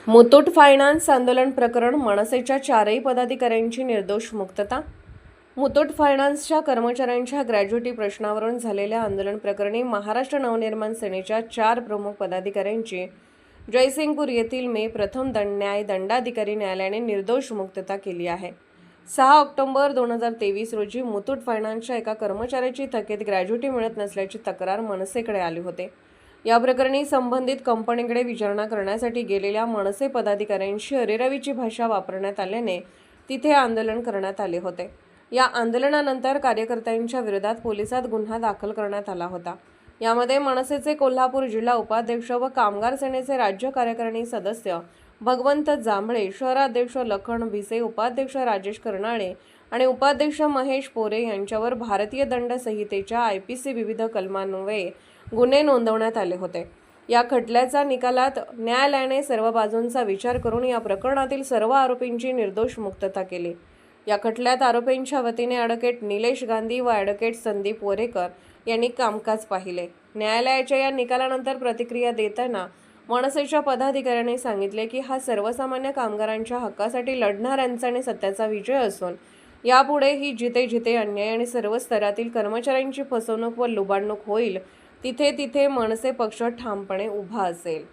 Muthoot finance आंदोलन प्रकरण मनसेच्या चारही पदाधिकाऱ्यांची निर्दोष मुक्तता। मुथूट फायनान्सच्या कर्मचाऱ्यांच्या ग्रॅज्युटी प्रश्नावरून झालेल्या आंदोलन प्रकरणी महाराष्ट्र नवनिर्माण सेनेच्या 4 प्रमुख पदाधिकाऱ्यांची जयसिंगपूर येथील प्रथम न्याय दंडाधिकारी न्यायालयाने निर्दोष मुक्तता केली आहे। 6 ऑक्टोबर 2023 रोजी मुथूट फायनान्सच्या एका कर्मचाऱ्याची थकीत ग्रॅज्युटी मिळत नसल्याची तक्रार मनसेकडे आली होती। या प्रकरणी संबंधित कंपनीकडे विचारणा करण्यासाठी गेलेल्या मनसे पदाधिकाऱ्यांशी अरेरावीची भाषा वापरण्यात आल्याने तिथे आंदोलन करण्यात आले होते। या आंदोलनानंतर कार्यकर्त्यांच्या विरोधात पोलिसात गुन्हा दाखल करण्यात आला होता। यामध्ये मनसेचे कोल्हापूर जिल्हा उपाध्यक्ष व कामगार सेनेचे राज्य कार्यकारिणी सदस्य भगवंत जांभळे, शहराध्यक्ष लखन भिसे, उपाध्यक्ष राजेश कर्नाळे आणि उपाध्यक्ष महेश पोरे यांच्यावर भारतीय दंड संहितेच्या IPC विविध कलमान्वये गुन्हे नोंदवण्यात आले होते। या खटल्याच्या निकालात न्यायालयाने सर्व बाजूंचा विचार करून या प्रकरणातील सर्व आरोपींची निर्दोष मुक्तता केली। या खटल्यात आरोपींच्या वतीने ॲडव्होकेट निलेश गांधी व ॲडव्होकेट संदीप वरेकर यांनी कामकाज पाहिले। न्यायालयाच्या या निकालानंतर प्रतिक्रिया देताना मनसेच्या पदाधिकाऱ्यांनी सांगितले की हा सर्वसामान्य कामगारांच्या हक्कासाठी लढणाऱ्यांचा आणि सत्याचा विजय असून यापुढेही जिथे जिथे अन्याय आणि सर्व स्तरातील कर्मचाऱ्यांची फसवणूक व लुबाडणूक होईल तिथे तिथे मनसे पक्ष ठामपणे उभा असेल।